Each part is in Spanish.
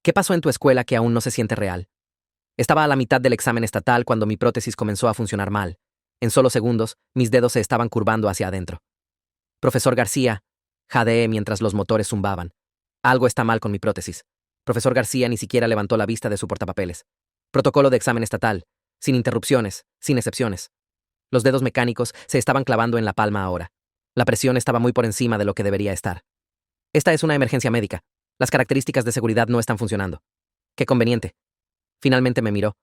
¿Qué pasó en tu escuela que aún no se siente real? Estaba a la mitad del examen estatal cuando mi prótesis comenzó a funcionar mal. En solo segundos, mis dedos se estaban curvando hacia adentro. Profesor García, jadeé mientras los motores zumbaban. Algo está mal con mi prótesis. Profesor García ni siquiera levantó la vista de su portapapeles. Protocolo de examen estatal, sin interrupciones, sin excepciones. Los dedos mecánicos se estaban clavando en la palma ahora. La presión estaba muy por encima de lo que debería estar. Esta es una emergencia médica. Las características de seguridad no están funcionando. Qué conveniente. Finalmente me miró.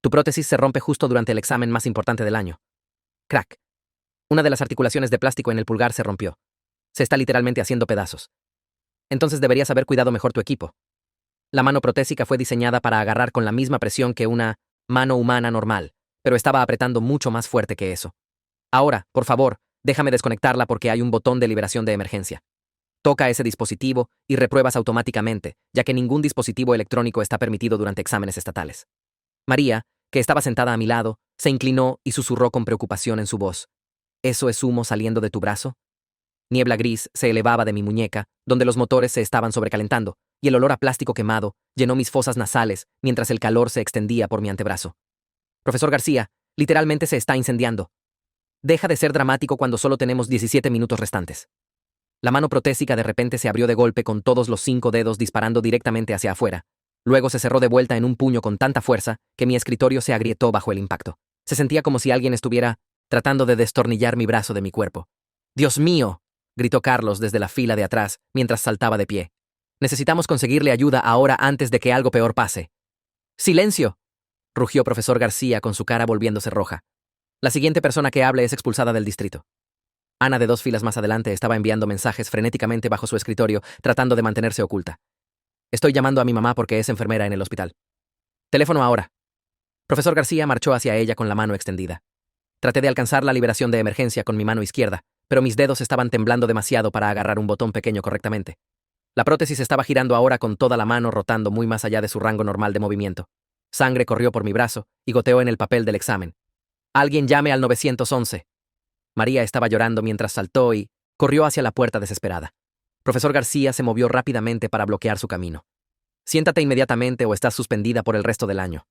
Tu prótesis se rompe justo durante el examen más importante del año. Crack. Una de las articulaciones de plástico en el pulgar se rompió. Se está literalmente haciendo pedazos. Entonces deberías haber cuidado mejor tu equipo. La mano protésica fue diseñada para agarrar con la misma presión que una mano humana normal, pero estaba apretando mucho más fuerte que eso. Ahora, por favor, déjame desconectarla porque hay un botón de liberación de emergencia. Toca ese dispositivo y repruebas automáticamente, ya que ningún dispositivo electrónico está permitido durante exámenes estatales. María, que estaba sentada a mi lado, se inclinó y susurró con preocupación en su voz. ¿Eso es humo saliendo de tu brazo? Niebla gris se elevaba de mi muñeca, donde los motores se estaban sobrecalentando, y el olor a plástico quemado llenó mis fosas nasales mientras el calor se extendía por mi antebrazo. Profesor García, literalmente se está incendiando. Deja de ser dramático cuando solo tenemos 17 minutos restantes. La mano protésica de repente se abrió de golpe con todos los 5 dedos disparando directamente hacia afuera. Luego se cerró de vuelta en un puño con tanta fuerza que mi escritorio se agrietó bajo el impacto. Se sentía como si alguien estuviera tratando de destornillar mi brazo de mi cuerpo. ¡Dios mío!, gritó Carlos desde la fila de atrás mientras saltaba de pie. Necesitamos conseguirle ayuda ahora antes de que algo peor pase. ¡Silencio!, rugió profesor García con su cara volviéndose roja. La siguiente persona que hable es expulsada del distrito. Ana, de 2 filas más adelante, estaba enviando mensajes frenéticamente bajo su escritorio, tratando de mantenerse oculta. Estoy llamando a mi mamá porque es enfermera en el hospital. Teléfono ahora. Profesor García marchó hacia ella con la mano extendida. Traté de alcanzar la liberación de emergencia con mi mano izquierda, pero mis dedos estaban temblando demasiado para agarrar un botón pequeño correctamente. La prótesis estaba girando ahora con toda la mano rotando muy más allá de su rango normal de movimiento. Sangre corrió por mi brazo y goteó en el papel del examen. Alguien llame al 911. María estaba llorando mientras saltó y corrió hacia la puerta desesperada. Profesor García se movió rápidamente para bloquear su camino. Siéntate inmediatamente o estás suspendida por el resto del año.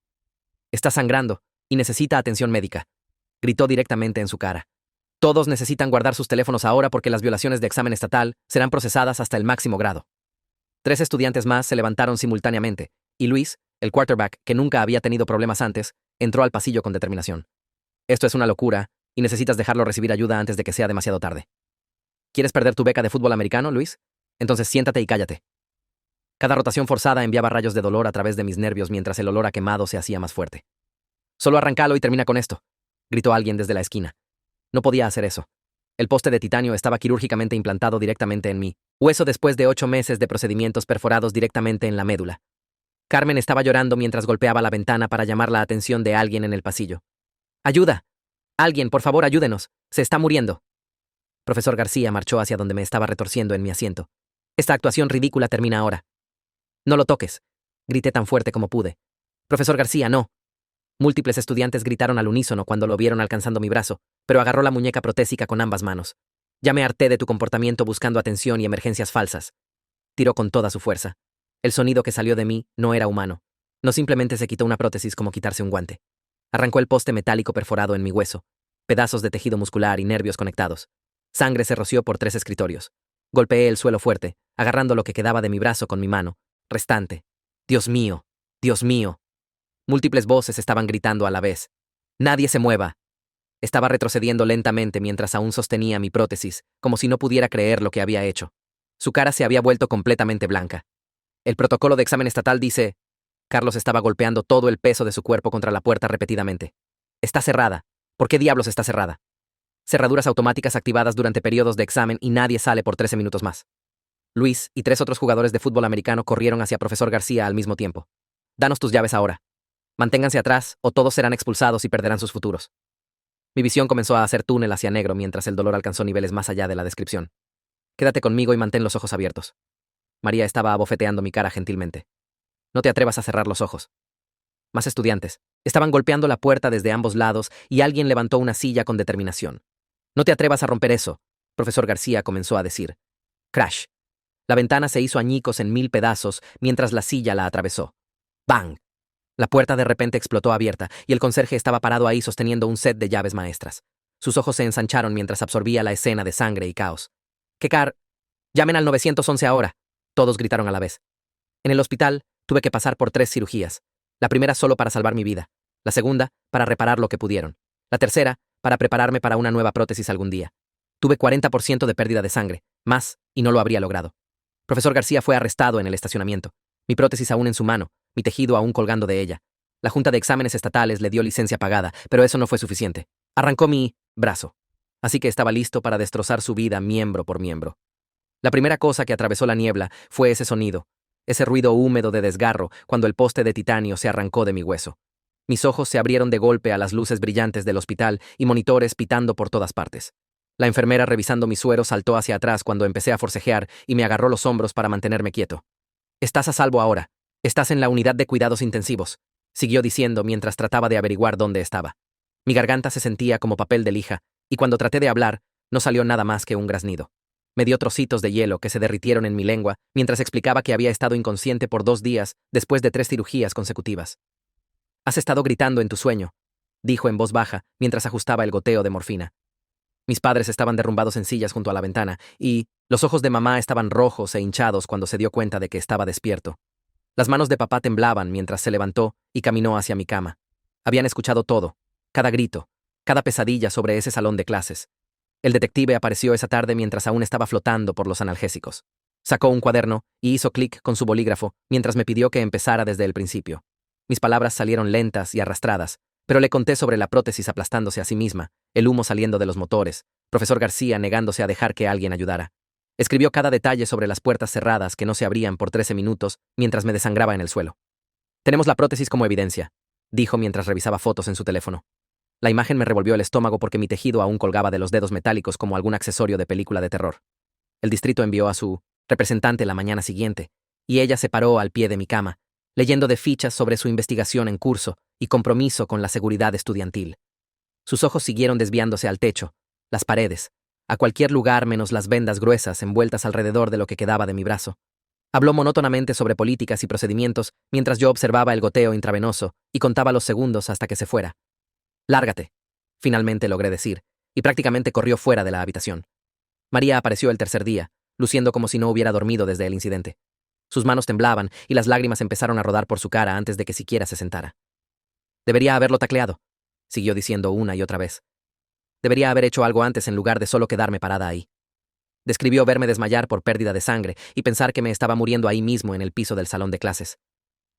Está sangrando y necesita atención médica, gritó directamente en su cara. Todos necesitan guardar sus teléfonos ahora porque las violaciones de examen estatal serán procesadas hasta el máximo grado. 3 estudiantes más se levantaron simultáneamente, y Luis, el quarterback, que nunca había tenido problemas antes, entró al pasillo con determinación. Esto es una locura, y necesitas dejarlo recibir ayuda antes de que sea demasiado tarde. ¿Quieres perder tu beca de fútbol americano, Luis? Entonces siéntate y cállate. Cada rotación forzada enviaba rayos de dolor a través de mis nervios mientras el olor a quemado se hacía más fuerte. Solo arráncalo y termina con esto, gritó alguien desde la esquina. No podía hacer eso. El poste de titanio estaba quirúrgicamente implantado directamente en mi hueso después de 8 meses de procedimientos perforados directamente en la médula. Carmen estaba llorando mientras golpeaba la ventana para llamar la atención de alguien en el pasillo. ¡Ayuda! Alguien, por favor, ayúdenos. Se está muriendo. Profesor García marchó hacia donde me estaba retorciendo en mi asiento. Esta actuación ridícula termina ahora. No lo toques, grité tan fuerte como pude. Profesor García, no. Múltiples estudiantes gritaron al unísono cuando lo vieron alcanzando mi brazo, pero agarró la muñeca protésica con ambas manos. Ya me harté de tu comportamiento buscando atención y emergencias falsas. Tiró con toda su fuerza. El sonido que salió de mí no era humano. No simplemente se quitó una prótesis como quitarse un guante. Arrancó el poste metálico perforado en mi hueso, pedazos de tejido muscular y nervios conectados. Sangre se roció por 3 escritorios. Golpeé el suelo fuerte, agarrando lo que quedaba de mi brazo con mi mano restante. ¡Dios mío! ¡Dios mío! Múltiples voces estaban gritando a la vez. ¡Nadie se mueva! Estaba retrocediendo lentamente mientras aún sostenía mi prótesis, como si no pudiera creer lo que había hecho. Su cara se había vuelto completamente blanca. El protocolo de examen estatal dice... Carlos estaba golpeando todo el peso de su cuerpo contra la puerta repetidamente. Está cerrada. ¿Por qué diablos está cerrada? Cerraduras automáticas activadas durante periodos de examen y nadie sale por 13 minutos más. Luis y 3 otros jugadores de fútbol americano corrieron hacia profesor García al mismo tiempo. Danos tus llaves ahora. Manténganse atrás o todos serán expulsados y perderán sus futuros. Mi visión comenzó a hacer túnel hacia negro mientras el dolor alcanzó niveles más allá de la descripción. Quédate conmigo y mantén los ojos abiertos. María estaba abofeteando mi cara gentilmente. No te atrevas a cerrar los ojos. Más estudiantes. Estaban golpeando la puerta desde ambos lados y alguien levantó una silla con determinación. No te atrevas a romper eso, profesor García comenzó a decir. Crash. La ventana se hizo añicos en 1000 pedazos mientras la silla la atravesó. ¡Bang! La puerta de repente explotó abierta y el conserje estaba parado ahí sosteniendo un set de llaves maestras. Sus ojos se ensancharon mientras absorbía la escena de sangre y caos. ¡Llamen al 911 ahora! Todos gritaron a la vez. En el hospital tuve que pasar por 3 cirugías. La primera solo para salvar mi vida. La segunda, para reparar lo que pudieron. La tercera, para prepararme para una nueva prótesis algún día. Tuve 40% de pérdida de sangre, más, y no lo habría logrado. Profesor García fue arrestado en el estacionamiento. Mi prótesis aún en su mano, mi tejido aún colgando de ella. La Junta de Exámenes Estatales le dio licencia pagada, pero eso no fue suficiente. Arrancó mi brazo. Así que estaba listo para destrozar su vida miembro por miembro. La primera cosa que atravesó la niebla fue ese sonido, ese ruido húmedo de desgarro cuando el poste de titanio se arrancó de mi hueso. Mis ojos se abrieron de golpe a las luces brillantes del hospital y monitores pitando por todas partes. La enfermera revisando mi suero saltó hacia atrás cuando empecé a forcejear y me agarró los hombros para mantenerme quieto. «Estás a salvo ahora. Estás en la unidad de cuidados intensivos», siguió diciendo mientras trataba de averiguar dónde estaba. Mi garganta se sentía como papel de lija, y cuando traté de hablar, no salió nada más que un graznido. Me dio trocitos de hielo que se derritieron en mi lengua mientras explicaba que había estado inconsciente por 2 días después de 3 cirugías consecutivas. «Has estado gritando en tu sueño», dijo en voz baja mientras ajustaba el goteo de morfina. Mis padres estaban derrumbados en sillas junto a la ventana, y los ojos de mamá estaban rojos e hinchados cuando se dio cuenta de que estaba despierto. Las manos de papá temblaban mientras se levantó y caminó hacia mi cama. Habían escuchado todo, cada grito, cada pesadilla sobre ese salón de clases. El detective apareció esa tarde mientras aún estaba flotando por los analgésicos. Sacó un cuaderno y hizo clic con su bolígrafo mientras me pidió que empezara desde el principio. Mis palabras salieron lentas y arrastradas, pero le conté sobre la prótesis aplastándose a sí misma, el humo saliendo de los motores, profesor García negándose a dejar que alguien ayudara. Escribió cada detalle sobre las puertas cerradas que no se abrían por 13 minutos mientras me desangraba en el suelo. «Tenemos la prótesis como evidencia», dijo mientras revisaba fotos en su teléfono. La imagen me revolvió el estómago porque mi tejido aún colgaba de los dedos metálicos como algún accesorio de película de terror. El distrito envió a su representante la mañana siguiente, y ella se paró al pie de mi cama, leyendo de fichas sobre su investigación en curso y compromiso con la seguridad estudiantil. Sus ojos siguieron desviándose al techo, las paredes, a cualquier lugar menos las vendas gruesas envueltas alrededor de lo que quedaba de mi brazo. Habló monótonamente sobre políticas y procedimientos mientras yo observaba el goteo intravenoso y contaba los segundos hasta que se fuera. «Lárgate», finalmente logré decir, y prácticamente corrió fuera de la habitación. María apareció el tercer día, luciendo como si no hubiera dormido desde el incidente. Sus manos temblaban y las lágrimas empezaron a rodar por su cara antes de que siquiera se sentara. «Debería haberlo tacleado», siguió diciendo una y otra vez. «Debería haber hecho algo antes en lugar de solo quedarme parada ahí». Describió verme desmayar por pérdida de sangre y pensar que me estaba muriendo ahí mismo en el piso del salón de clases.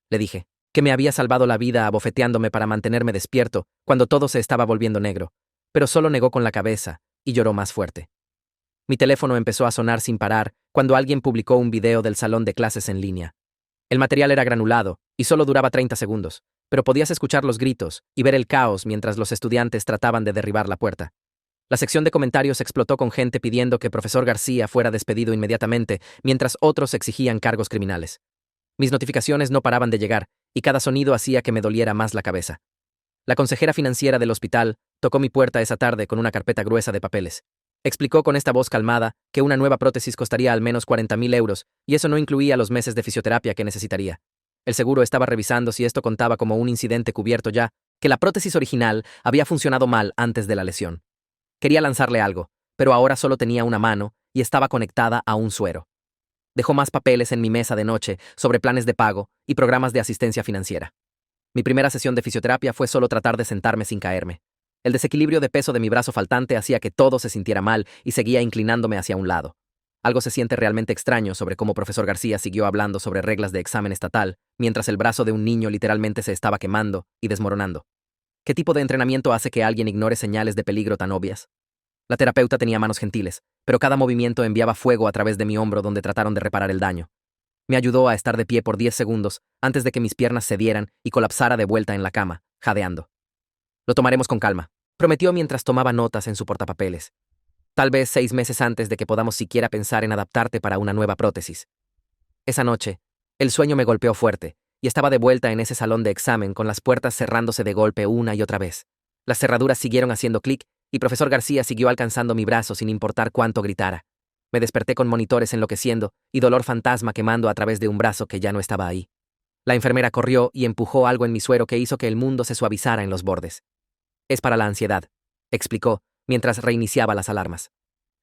Le dije que me había salvado la vida abofeteándome para mantenerme despierto cuando todo se estaba volviendo negro, pero solo negó con la cabeza y lloró más fuerte. Mi teléfono empezó a sonar sin parar cuando alguien publicó un video del salón de clases en línea. El material era granulado y solo duraba 30 segundos, pero podías escuchar los gritos y ver el caos mientras los estudiantes trataban de derribar la puerta. La sección de comentarios explotó con gente pidiendo que profesor García fuera despedido inmediatamente, mientras otros exigían cargos criminales. Mis notificaciones no paraban de llegar, y cada sonido hacía que me doliera más la cabeza. La consejera financiera del hospital tocó mi puerta esa tarde con una carpeta gruesa de papeles. Explicó con esta voz calmada que una nueva prótesis costaría al menos 40.000 euros, y eso no incluía los meses de fisioterapia que necesitaría. El seguro estaba revisando si esto contaba como un incidente cubierto ya, que la prótesis original había funcionado mal antes de la lesión. Quería lanzarle algo, pero ahora solo tenía una mano y estaba conectada a un suero. Dejó más papeles en mi mesa de noche sobre planes de pago y programas de asistencia financiera. Mi primera sesión de fisioterapia fue solo tratar de sentarme sin caerme. El desequilibrio de peso de mi brazo faltante hacía que todo se sintiera mal y seguía inclinándome hacia un lado. Algo se siente realmente extraño sobre cómo profesor García siguió hablando sobre reglas de examen estatal, mientras el brazo de un niño literalmente se estaba quemando y desmoronando. ¿Qué tipo de entrenamiento hace que alguien ignore señales de peligro tan obvias? La terapeuta tenía manos gentiles, pero cada movimiento enviaba fuego a través de mi hombro donde trataron de reparar el daño. Me ayudó a estar de pie por 10 segundos antes de que mis piernas cedieran y colapsara de vuelta en la cama, jadeando. «Lo tomaremos con calma», prometió mientras tomaba notas en su portapapeles. «Tal vez 6 meses antes de que podamos siquiera pensar en adaptarte para una nueva prótesis». Esa noche, el sueño me golpeó fuerte, y estaba de vuelta en ese salón de examen con las puertas cerrándose de golpe una y otra vez. Las cerraduras siguieron haciendo clic y profesor García siguió alcanzando mi brazo sin importar cuánto gritara. Me desperté con monitores enloqueciendo y dolor fantasma quemando a través de un brazo que ya no estaba ahí. La enfermera corrió y empujó algo en mi suero que hizo que el mundo se suavizara en los bordes. Es para la ansiedad, explicó, mientras reiniciaba las alarmas.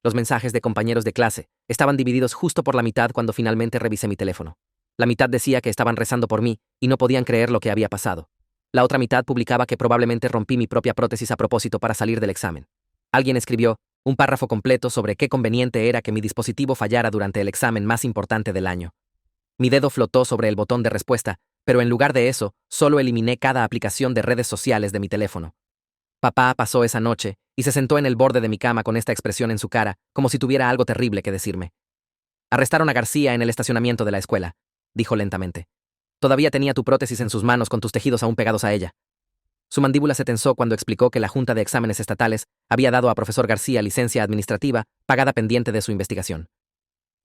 Los mensajes de compañeros de clase estaban divididos justo por la mitad cuando finalmente revisé mi teléfono. La mitad decía que estaban rezando por mí y no podían creer lo que había pasado. La otra mitad publicaba que probablemente rompí mi propia prótesis a propósito para salir del examen. Alguien escribió un párrafo completo sobre qué conveniente era que mi dispositivo fallara durante el examen más importante del año. Mi dedo flotó sobre el botón de respuesta, pero en lugar de eso, solo eliminé cada aplicación de redes sociales de mi teléfono. Papá pasó esa noche y se sentó en el borde de mi cama con esta expresión en su cara, como si tuviera algo terrible que decirme. Arrestaron a García en el estacionamiento de la escuela, dijo lentamente. Todavía tenía tu prótesis en sus manos con tus tejidos aún pegados a ella. Su mandíbula se tensó cuando explicó que la Junta de Exámenes Estatales había dado a profesor García licencia administrativa pagada pendiente de su investigación.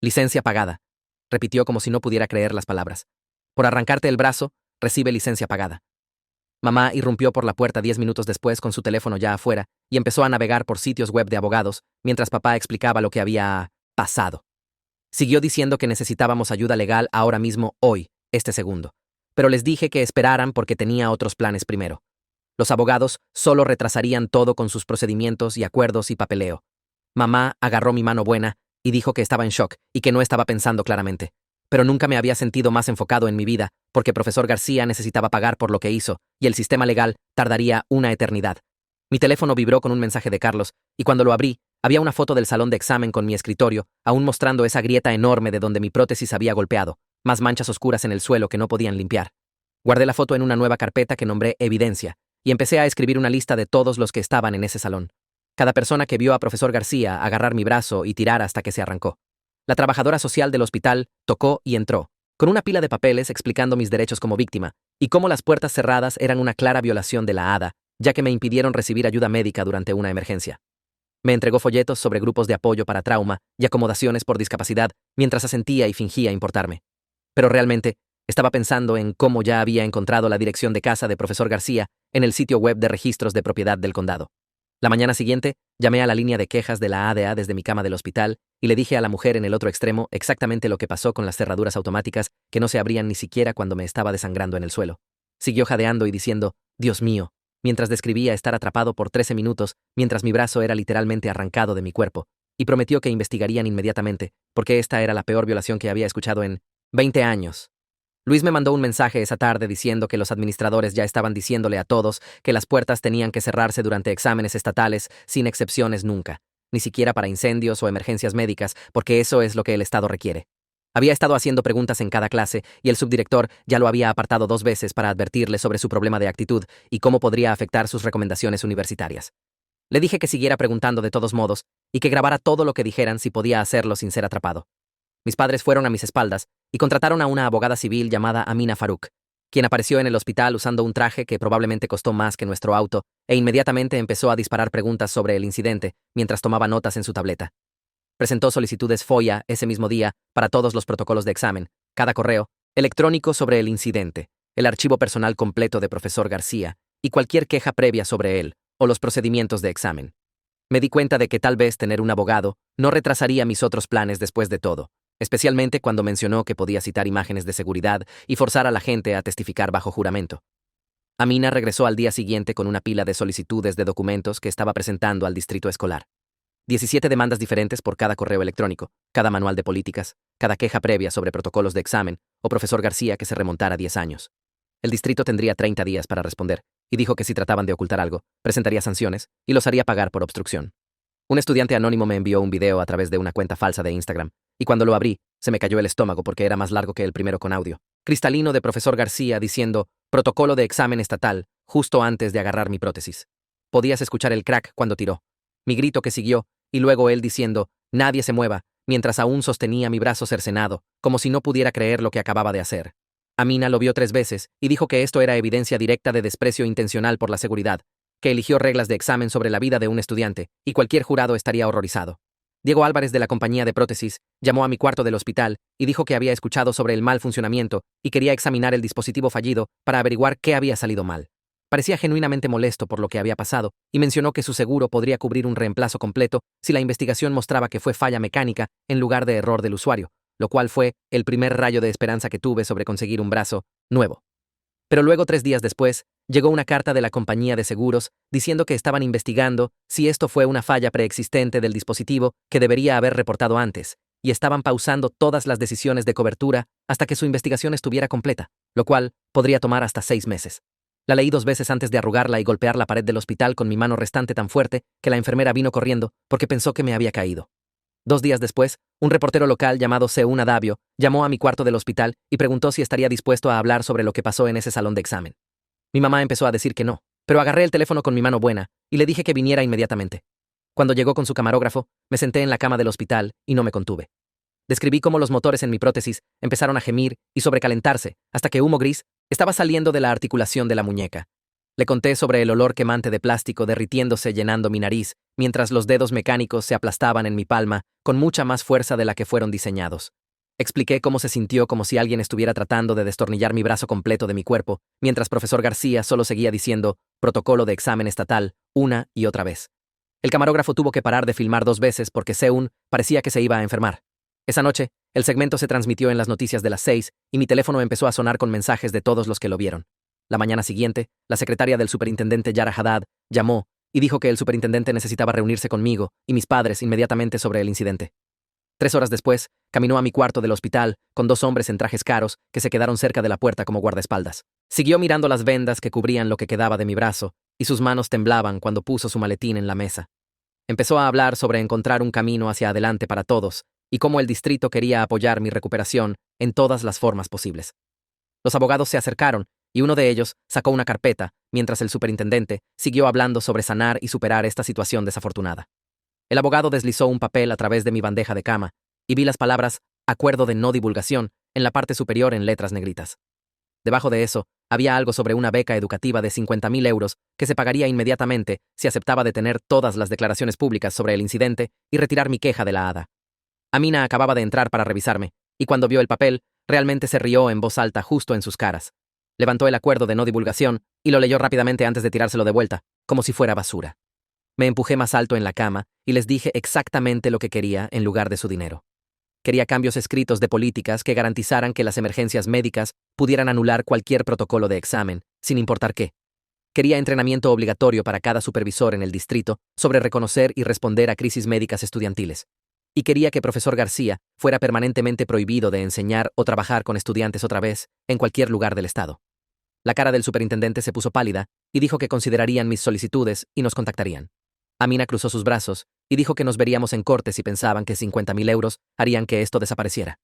Licencia pagada, repitió como si no pudiera creer las palabras. Por arrancarte el brazo, recibe licencia pagada. Mamá irrumpió por la puerta 10 minutos después con su teléfono ya afuera y empezó a navegar por sitios web de abogados mientras papá explicaba lo que había pasado. Siguió diciendo que necesitábamos ayuda legal ahora mismo, hoy, este segundo. Pero les dije que esperaran porque tenía otros planes primero. Los abogados solo retrasarían todo con sus procedimientos y acuerdos y papeleo. Mamá agarró mi mano buena y dijo que estaba en shock y que no estaba pensando claramente. Pero nunca me había sentido más enfocado en mi vida, porque profesor García necesitaba pagar por lo que hizo, y el sistema legal tardaría una eternidad. Mi teléfono vibró con un mensaje de Carlos, y cuando lo abrí, había una foto del salón de examen con mi escritorio, aún mostrando esa grieta enorme de donde mi prótesis había golpeado, más manchas oscuras en el suelo que no podían limpiar. Guardé la foto en una nueva carpeta que nombré Evidencia, y empecé a escribir una lista de todos los que estaban en ese salón. Cada persona que vio a profesor García agarrar mi brazo y tirar hasta que se arrancó. La trabajadora social del hospital tocó y entró, con una pila de papeles explicando mis derechos como víctima, y cómo las puertas cerradas eran una clara violación de la ADA, ya que me impidieron recibir ayuda médica durante una emergencia. Me entregó folletos sobre grupos de apoyo para trauma y acomodaciones por discapacidad, mientras asentía y fingía importarme. Pero realmente, estaba pensando en cómo ya había encontrado la dirección de casa de profesor García en el sitio web de registros de propiedad del condado. La mañana siguiente, llamé a la línea de quejas de la ADA desde mi cama del hospital y le dije a la mujer en el otro extremo exactamente lo que pasó con las cerraduras automáticas que no se abrían ni siquiera cuando me estaba desangrando en el suelo. Siguió jadeando y diciendo, «Dios mío», mientras describía estar atrapado por 13 minutos mientras mi brazo era literalmente arrancado de mi cuerpo, y prometió que investigarían inmediatamente, porque esta era la peor violación que había escuchado en 20 años. Luis me mandó un mensaje esa tarde diciendo que los administradores ya estaban diciéndole a todos que las puertas tenían que cerrarse durante exámenes estatales sin excepciones nunca, ni siquiera para incendios o emergencias médicas, porque eso es lo que el Estado requiere. Había estado haciendo preguntas en cada clase y el subdirector ya lo había apartado 2 veces para advertirle sobre su problema de actitud y cómo podría afectar sus recomendaciones universitarias. Le dije que siguiera preguntando de todos modos y que grabara todo lo que dijeran si podía hacerlo sin ser atrapado. Mis padres fueron a mis espaldas y contrataron a una abogada civil llamada Amina Farouk, quien apareció en el hospital usando un traje que probablemente costó más que nuestro auto, e inmediatamente empezó a disparar preguntas sobre el incidente mientras tomaba notas en su tableta. Presentó solicitudes FOIA ese mismo día para todos los protocolos de examen, cada correo electrónico sobre el incidente, el archivo personal completo de profesor García y cualquier queja previa sobre él o los procedimientos de examen. Me di cuenta de que tal vez tener un abogado no retrasaría mis otros planes después de todo, especialmente cuando mencionó que podía citar imágenes de seguridad y forzar a la gente a testificar bajo juramento. Amina regresó al día siguiente con una pila de solicitudes de documentos que estaba presentando al distrito escolar. 17 demandas diferentes por cada correo electrónico, cada manual de políticas, cada queja previa sobre protocolos de examen o profesor García que se remontara 10 años. El distrito tendría 30 días para responder, y dijo que si trataban de ocultar algo, presentaría sanciones y los haría pagar por obstrucción. Un estudiante anónimo me envió un video a través de una cuenta falsa de Instagram, y cuando lo abrí, se me cayó el estómago porque era más largo que el primero con audio cristalino de profesor García diciendo «Protocolo de examen estatal», justo antes de agarrar mi prótesis. Podías escuchar el crack cuando tiró. Mi grito que siguió, y luego él diciendo «Nadie se mueva», mientras aún sostenía mi brazo cercenado, como si no pudiera creer lo que acababa de hacer. Amina lo vio 3 veces y dijo que esto era evidencia directa de desprecio intencional por la seguridad, que eligió reglas de examen sobre la vida de un estudiante, y cualquier jurado estaría horrorizado. Diego Álvarez de la compañía de prótesis llamó a mi cuarto del hospital y dijo que había escuchado sobre el mal funcionamiento y quería examinar el dispositivo fallido para averiguar qué había salido mal. Parecía genuinamente molesto por lo que había pasado y mencionó que su seguro podría cubrir un reemplazo completo si la investigación mostraba que fue falla mecánica en lugar de error del usuario, lo cual fue el primer rayo de esperanza que tuve sobre conseguir un brazo nuevo. Pero luego, 3 días después, llegó una carta de la compañía de seguros diciendo que estaban investigando si esto fue una falla preexistente del dispositivo que debería haber reportado antes, y estaban pausando todas las decisiones de cobertura hasta que su investigación estuviera completa, lo cual podría tomar hasta 6 meses. La leí 2 veces antes de arrugarla y golpear la pared del hospital con mi mano restante tan fuerte que la enfermera vino corriendo porque pensó que me había caído. 2 días después, un reportero local llamado Seun Adavio llamó a mi cuarto del hospital y preguntó si estaría dispuesto a hablar sobre lo que pasó en ese salón de examen. Mi mamá empezó a decir que no, pero agarré el teléfono con mi mano buena y le dije que viniera inmediatamente. Cuando llegó con su camarógrafo, me senté en la cama del hospital y no me contuve. Describí cómo los motores en mi prótesis empezaron a gemir y sobrecalentarse hasta que humo gris estaba saliendo de la articulación de la muñeca. Le conté sobre el olor quemante de plástico derritiéndose llenando mi nariz, mientras los dedos mecánicos se aplastaban en mi palma con mucha más fuerza de la que fueron diseñados. Expliqué cómo se sintió como si alguien estuviera tratando de destornillar mi brazo completo de mi cuerpo, mientras profesor García solo seguía diciendo «protocolo de examen estatal» una y otra vez. El camarógrafo tuvo que parar de filmar 2 veces porque Seun parecía que se iba a enfermar. Esa noche, el segmento se transmitió en las noticias de las 6 y mi teléfono empezó a sonar con mensajes de todos los que lo vieron. La mañana siguiente, la secretaria del superintendente Yara Haddad llamó y dijo que el superintendente necesitaba reunirse conmigo y mis padres inmediatamente sobre el incidente. 3 horas después, caminó a mi cuarto del hospital con 2 hombres en trajes caros que se quedaron cerca de la puerta como guardaespaldas. Siguió mirando las vendas que cubrían lo que quedaba de mi brazo y sus manos temblaban cuando puso su maletín en la mesa. Empezó a hablar sobre encontrar un camino hacia adelante para todos y cómo el distrito quería apoyar mi recuperación en todas las formas posibles. Los abogados se acercaron y uno de ellos sacó una carpeta, mientras el superintendente siguió hablando sobre sanar y superar esta situación desafortunada. El abogado deslizó un papel a través de mi bandeja de cama y vi las palabras «Acuerdo de no divulgación» en la parte superior en letras negritas. Debajo de eso, había algo sobre una beca educativa de 50.000 euros que se pagaría inmediatamente si aceptaba detener todas las declaraciones públicas sobre el incidente y retirar mi queja de la ADA. Amina acababa de entrar para revisarme, y cuando vio el papel, realmente se rió en voz alta justo en sus caras. Levantó el acuerdo de no divulgación y lo leyó rápidamente antes de tirárselo de vuelta, como si fuera basura. Me empujé más alto en la cama y les dije exactamente lo que quería en lugar de su dinero. Quería cambios escritos de políticas que garantizaran que las emergencias médicas pudieran anular cualquier protocolo de examen, sin importar qué. Quería entrenamiento obligatorio para cada supervisor en el distrito sobre reconocer y responder a crisis médicas estudiantiles. Y quería que profesor García fuera permanentemente prohibido de enseñar o trabajar con estudiantes otra vez en cualquier lugar del estado. La cara del superintendente se puso pálida y dijo que considerarían mis solicitudes y nos contactarían. Amina cruzó sus brazos y dijo que nos veríamos en corte si pensaban que 50.000 euros harían que esto desapareciera.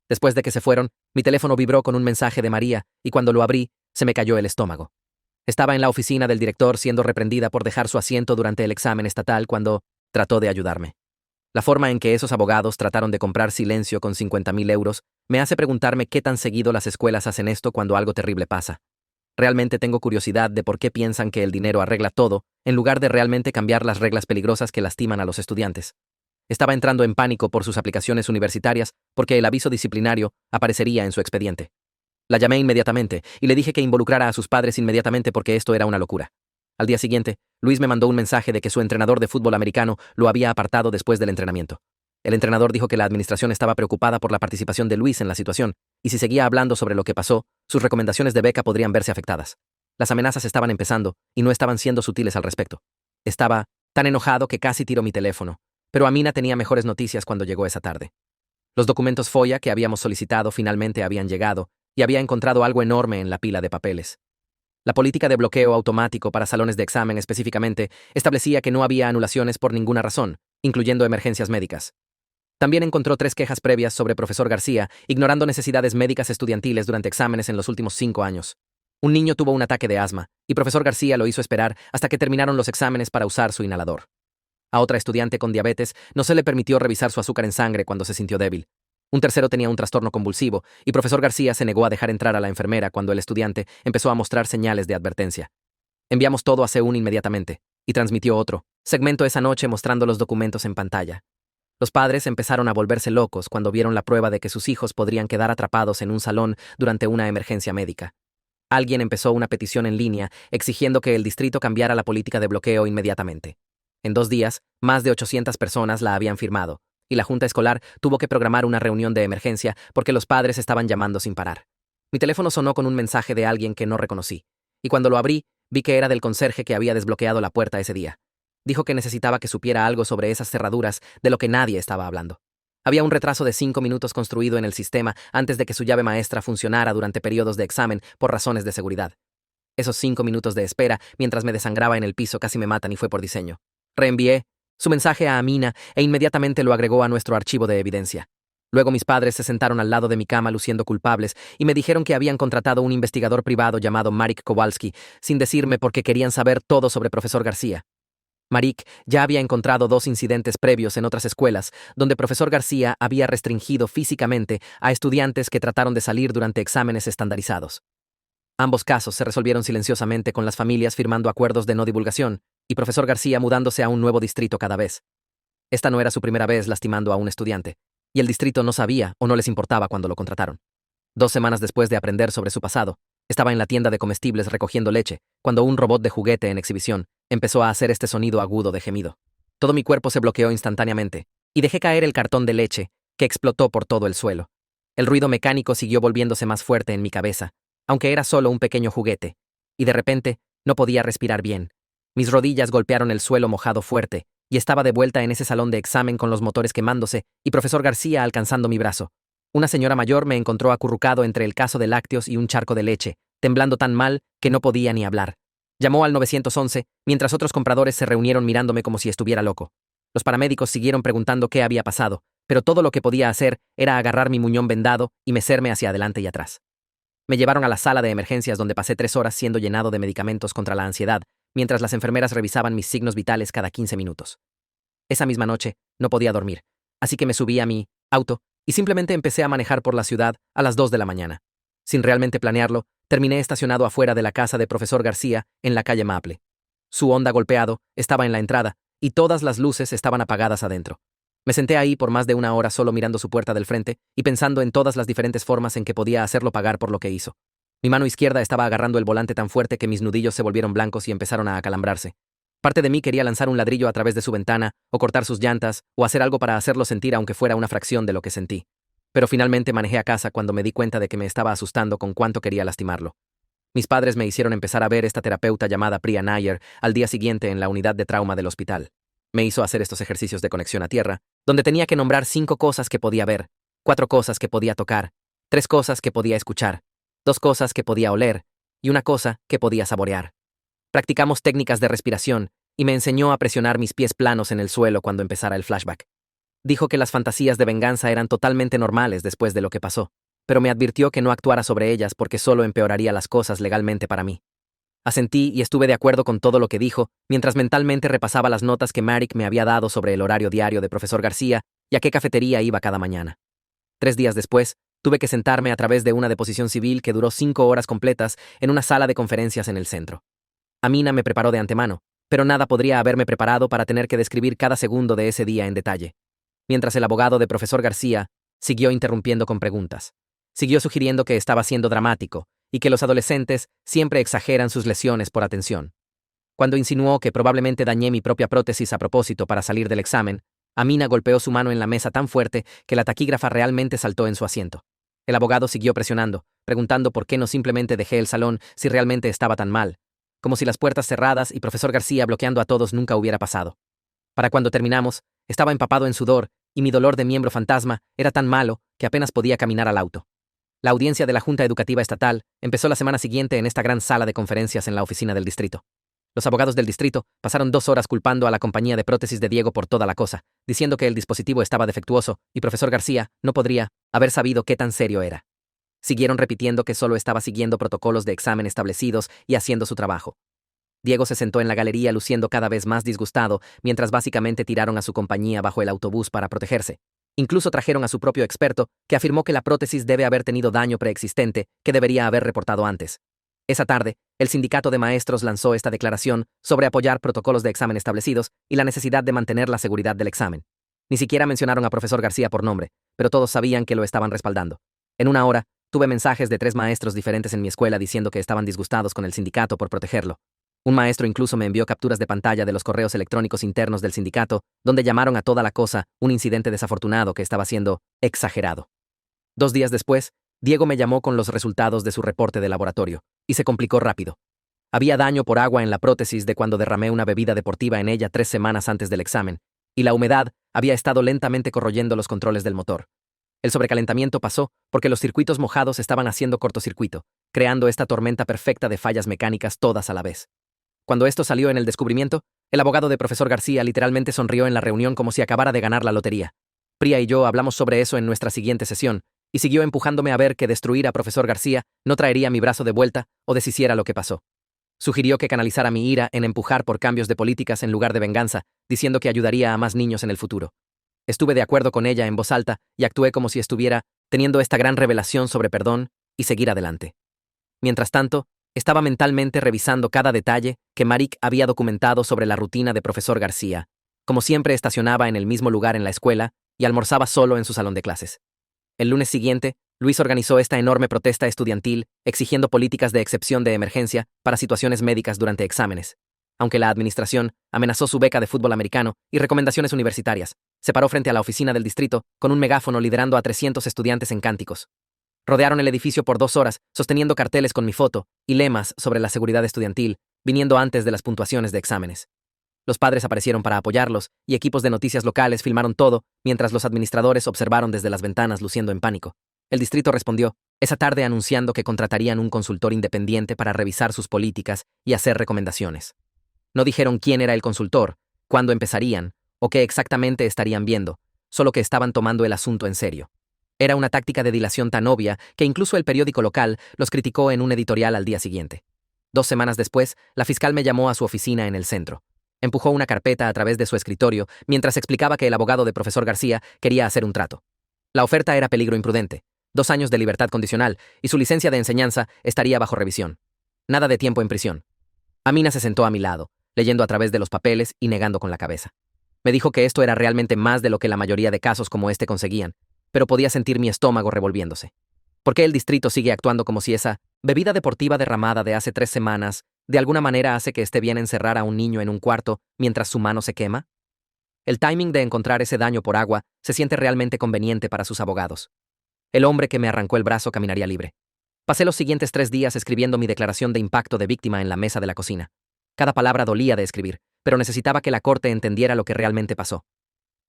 Después de que se fueron, mi teléfono vibró con un mensaje de María y cuando lo abrí, se me cayó el estómago. Estaba en la oficina del director siendo reprendida por dejar su asiento durante el examen estatal cuando trató de ayudarme. La forma en que esos abogados trataron de comprar silencio con 50.000 euros me hace preguntarme qué tan seguido las escuelas hacen esto cuando algo terrible pasa. Realmente tengo curiosidad de por qué piensan que el dinero arregla todo, en lugar de realmente cambiar las reglas peligrosas que lastiman a los estudiantes. Estaba entrando en pánico por sus aplicaciones universitarias porque el aviso disciplinario aparecería en su expediente. La llamé inmediatamente y le dije que involucrara a sus padres inmediatamente porque esto era una locura. Al día siguiente, Luis me mandó un mensaje de que su entrenador de fútbol americano lo había apartado después del entrenamiento. El entrenador dijo que la administración estaba preocupada por la participación de Luis en la situación, y si seguía hablando sobre lo que pasó, sus recomendaciones de beca podrían verse afectadas. Las amenazas estaban empezando, y no estaban siendo sutiles al respecto. Estaba tan enojado que casi tiró mi teléfono, pero Amina tenía mejores noticias cuando llegó esa tarde. Los documentos FOIA que habíamos solicitado finalmente habían llegado, y había encontrado algo enorme en la pila de papeles. La política de bloqueo automático para salones de examen específicamente establecía que no había anulaciones por ninguna razón, incluyendo emergencias médicas. También encontró 3 quejas previas sobre profesor García, ignorando necesidades médicas estudiantiles durante exámenes en los últimos 5 años. Un niño tuvo un ataque de asma, y profesor García lo hizo esperar hasta que terminaron los exámenes para usar su inhalador. A otra estudiante con diabetes no se le permitió revisar su azúcar en sangre cuando se sintió débil. Un tercero tenía un trastorno convulsivo, y profesor García se negó a dejar entrar a la enfermera cuando el estudiante empezó a mostrar señales de advertencia. Enviamos todo a Seun inmediatamente, y transmitió otro segmento esa noche mostrando los documentos en pantalla. Los padres empezaron a volverse locos cuando vieron la prueba de que sus hijos podrían quedar atrapados en un salón durante una emergencia médica. Alguien empezó una petición en línea exigiendo que el distrito cambiara la política de bloqueo inmediatamente. En 2 días, más de 800 personas la habían firmado, y la junta escolar tuvo que programar una reunión de emergencia porque los padres estaban llamando sin parar. Mi teléfono sonó con un mensaje de alguien que no reconocí, y cuando lo abrí, vi que era del conserje que había desbloqueado la puerta ese día. Dijo que necesitaba que supiera algo sobre esas cerraduras de lo que nadie estaba hablando. Había un retraso de 5 minutos construido en el sistema antes de que su llave maestra funcionara durante periodos de examen por razones de seguridad. Esos 5 minutos de espera, mientras me desangraba en el piso, casi me matan y fue por diseño. Reenvié su mensaje a Amina e inmediatamente lo agregó a nuestro archivo de evidencia. Luego mis padres se sentaron al lado de mi cama luciendo culpables y me dijeron que habían contratado un investigador privado llamado Marek Kowalski, sin decirme por qué querían saber todo sobre profesor García. Marek ya había encontrado 2 incidentes previos en otras escuelas, donde profesor García había restringido físicamente a estudiantes que trataron de salir durante exámenes estandarizados. Ambos casos se resolvieron silenciosamente con las familias firmando acuerdos de no divulgación y profesor García mudándose a un nuevo distrito cada vez. Esta no era su primera vez lastimando a un estudiante, y el distrito no sabía o no les importaba cuando lo contrataron. 2 semanas después de aprender sobre su pasado, estaba en la tienda de comestibles recogiendo leche, cuando un robot de juguete en exhibición empezó a hacer este sonido agudo de gemido. Todo mi cuerpo se bloqueó instantáneamente, y dejé caer el cartón de leche, que explotó por todo el suelo. El ruido mecánico siguió volviéndose más fuerte en mi cabeza, aunque era solo un pequeño juguete, y de repente no podía respirar bien. Mis rodillas golpearon el suelo mojado fuerte, y estaba de vuelta en ese salón de examen con los motores quemándose y profesor García alcanzando mi brazo. Una señora mayor me encontró acurrucado entre el caso de lácteos y un charco de leche, temblando tan mal que no podía ni hablar. Llamó al 911, mientras otros compradores se reunieron mirándome como si estuviera loco. Los paramédicos siguieron preguntando qué había pasado, pero todo lo que podía hacer era agarrar mi muñón vendado y mecerme hacia adelante y atrás. Me llevaron a la sala de emergencias donde pasé 3 horas siendo llenado de medicamentos contra la ansiedad, mientras las enfermeras revisaban mis signos vitales cada 15 minutos. Esa misma noche no podía dormir, así que me subí a mi auto y simplemente empecé a manejar por la ciudad a las 2 de la mañana. Sin realmente planearlo, terminé estacionado afuera de la casa de profesor García en la calle Maple. Su Honda golpeado estaba en la entrada y todas las luces estaban apagadas adentro. Me senté ahí por más de 1 hora solo mirando su puerta del frente y pensando en todas las diferentes formas en que podía hacerlo pagar por lo que hizo. Mi mano izquierda estaba agarrando el volante tan fuerte que mis nudillos se volvieron blancos y empezaron a acalambrarse. Parte de mí quería lanzar un ladrillo a través de su ventana, o cortar sus llantas, o hacer algo para hacerlo sentir aunque fuera una fracción de lo que sentí. Pero finalmente manejé a casa cuando me di cuenta de que me estaba asustando con cuánto quería lastimarlo. Mis padres me hicieron empezar a ver esta terapeuta llamada Priya Nair al día siguiente en la unidad de trauma del hospital. Me hizo hacer estos ejercicios de conexión a tierra, donde tenía que nombrar 5 cosas que podía ver, 4 cosas que podía tocar, 3 cosas que podía escuchar, 2 cosas que podía oler y 1 cosa que podía saborear. Practicamos técnicas de respiración y me enseñó a presionar mis pies planos en el suelo cuando empezara el flashback. Dijo que las fantasías de venganza eran totalmente normales después de lo que pasó, pero me advirtió que no actuara sobre ellas porque solo empeoraría las cosas legalmente para mí. Asentí y estuve de acuerdo con todo lo que dijo, mientras mentalmente repasaba las notas que Marek me había dado sobre el horario diario de profesor García y a qué cafetería iba cada mañana. 3 días después, tuve que sentarme a través de una deposición civil que duró 5 horas completas en una sala de conferencias en el centro. Amina me preparó de antemano, pero nada podría haberme preparado para tener que describir cada segundo de ese día en detalle. Mientras el abogado de profesor García siguió interrumpiendo con preguntas. Siguió sugiriendo que estaba siendo dramático y que los adolescentes siempre exageran sus lesiones por atención. Cuando insinuó que probablemente dañé mi propia prótesis a propósito para salir del examen, Amina golpeó su mano en la mesa tan fuerte que la taquígrafa realmente saltó en su asiento. El abogado siguió presionando, preguntando por qué no simplemente dejé el salón si realmente estaba tan mal, como si las puertas cerradas y profesor García bloqueando a todos nunca hubiera pasado. Para cuando terminamos, estaba empapado en sudor y mi dolor de miembro fantasma era tan malo que apenas podía caminar al auto. La audiencia de la Junta Educativa Estatal empezó la semana siguiente en esta gran sala de conferencias en la oficina del distrito. Los abogados del distrito pasaron 2 horas culpando a la compañía de prótesis de Diego por toda la cosa, diciendo que el dispositivo estaba defectuoso y profesor García no podría haber sabido qué tan serio era. Siguieron repitiendo que solo estaba siguiendo protocolos de examen establecidos y haciendo su trabajo. Diego se sentó en la galería luciendo cada vez más disgustado, mientras básicamente tiraron a su compañía bajo el autobús para protegerse. Incluso trajeron a su propio experto, que afirmó que la prótesis debe haber tenido daño preexistente que debería haber reportado antes. Esa tarde, el sindicato de maestros lanzó esta declaración sobre apoyar protocolos de examen establecidos y la necesidad de mantener la seguridad del examen. Ni siquiera mencionaron a profesor García por nombre, pero todos sabían que lo estaban respaldando. En 1 hora, Tuve mensajes de 3 maestros diferentes en mi escuela diciendo que estaban disgustados con el sindicato por protegerlo. Un maestro incluso me envió capturas de pantalla de los correos electrónicos internos del sindicato, donde llamaron a toda la cosa un incidente desafortunado que estaba siendo exagerado. 2 días después, Diego me llamó con los resultados de su reporte de laboratorio, y se complicó rápido. Había daño por agua en la prótesis de cuando derramé una bebida deportiva en ella 3 semanas antes del examen, y la humedad había estado lentamente corroyendo los controles del motor. El sobrecalentamiento pasó porque los circuitos mojados estaban haciendo cortocircuito, creando esta tormenta perfecta de fallas mecánicas todas a la vez. Cuando esto salió en el descubrimiento, el abogado de profesor García literalmente sonrió en la reunión como si acabara de ganar la lotería. Priya y yo hablamos sobre eso en nuestra siguiente sesión, y siguió empujándome a ver que destruir a profesor García no traería mi brazo de vuelta o deshiciera lo que pasó. Sugirió que canalizara mi ira en empujar por cambios de políticas en lugar de venganza, diciendo que ayudaría a más niños en el futuro. Estuve de acuerdo con ella en voz alta y actué como si estuviera teniendo esta gran revelación sobre perdón y seguir adelante. Mientras tanto, estaba mentalmente revisando cada detalle que Marik había documentado sobre la rutina de profesor García. Como siempre, estacionaba en el mismo lugar en la escuela y almorzaba solo en su salón de clases. El lunes siguiente, Luis organizó esta enorme protesta estudiantil exigiendo políticas de excepción de emergencia para situaciones médicas durante exámenes. Aunque la administración amenazó su beca de fútbol americano y recomendaciones universitarias, se paró frente a la oficina del distrito con un megáfono liderando a 300 estudiantes en cánticos. Rodearon el edificio por 2 horas, sosteniendo carteles con mi foto y lemas sobre la seguridad estudiantil, viniendo antes de las puntuaciones de exámenes. Los padres aparecieron para apoyarlos, y equipos de noticias locales filmaron todo, mientras los administradores observaron desde las ventanas luciendo en pánico. El distrito respondió esa tarde anunciando que contratarían un consultor independiente para revisar sus políticas y hacer recomendaciones. No dijeron quién era el consultor, cuándo empezarían, o qué exactamente estarían viendo, solo que estaban tomando el asunto en serio. Era una táctica de dilación tan obvia que incluso el periódico local los criticó en un editorial al día siguiente. 2 semanas después, la fiscal me llamó a su oficina en el centro. Empujó una carpeta a través de su escritorio mientras explicaba que el abogado de profesor García quería hacer un trato. La oferta era peligro imprudente, 2 años de libertad condicional, y su licencia de enseñanza estaría bajo revisión. Nada de tiempo en prisión. Amina se sentó a mi lado, leyendo a través de los papeles y negando con la cabeza. Me dijo que esto era realmente más de lo que la mayoría de casos como este conseguían, pero podía sentir mi estómago revolviéndose. ¿Por qué el distrito sigue actuando como si esa bebida deportiva derramada de hace 3 semanas de alguna manera hace que esté bien encerrar a un niño en un cuarto mientras su mano se quema? El timing de encontrar ese daño por agua se siente realmente conveniente para sus abogados. El hombre que me arrancó el brazo caminaría libre. Pasé los siguientes 3 días escribiendo mi declaración de impacto de víctima en la mesa de la cocina. Cada palabra dolía de escribir, pero necesitaba que la corte entendiera lo que realmente pasó.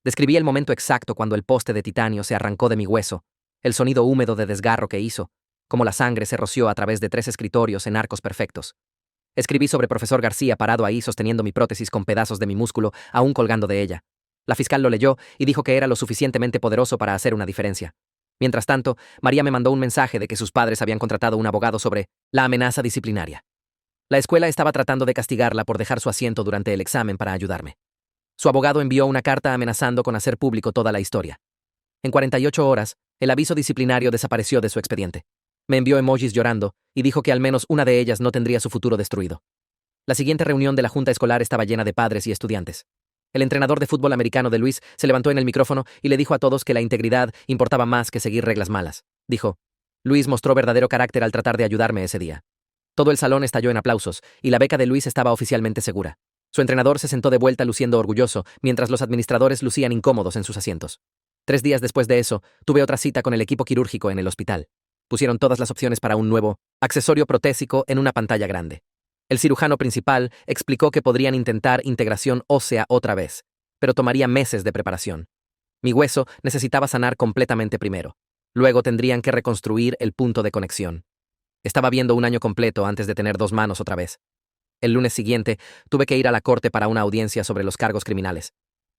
Describí el momento exacto cuando el poste de titanio se arrancó de mi hueso, el sonido húmedo de desgarro que hizo, como la sangre se roció a través de 3 escritorios en arcos perfectos. Escribí sobre profesor García parado ahí sosteniendo mi prótesis con pedazos de mi músculo aún colgando de ella. La fiscal lo leyó y dijo que era lo suficientemente poderoso para hacer una diferencia. Mientras tanto, María me mandó un mensaje de que sus padres habían contratado un abogado sobre la amenaza disciplinaria. La escuela estaba tratando de castigarla por dejar su asiento durante el examen para ayudarme. Su abogado envió una carta amenazando con hacer público toda la historia. En 48 horas, el aviso disciplinario desapareció de su expediente. Me envió emojis llorando y dijo que al menos una de ellas no tendría su futuro destruido. La siguiente reunión de la junta escolar estaba llena de padres y estudiantes. El entrenador de fútbol americano de Luis se levantó en el micrófono y le dijo a todos que la integridad importaba más que seguir reglas malas. Dijo, Luis mostró verdadero carácter al tratar de ayudarme ese día. Todo el salón estalló en aplausos y la beca de Luis estaba oficialmente segura. Su entrenador se sentó de vuelta luciendo orgulloso, mientras los administradores lucían incómodos en sus asientos. 3 días después de eso, tuve otra cita con el equipo quirúrgico en el hospital. Pusieron todas las opciones para un nuevo accesorio protésico en una pantalla grande. El cirujano principal explicó que podrían intentar integración ósea otra vez, pero tomaría meses de preparación. Mi hueso necesitaba sanar completamente primero. Luego tendrían que reconstruir el punto de conexión. Estaba viendo un año completo antes de tener 2 manos otra vez. El lunes siguiente, tuve que ir a la corte para una audiencia sobre los cargos criminales.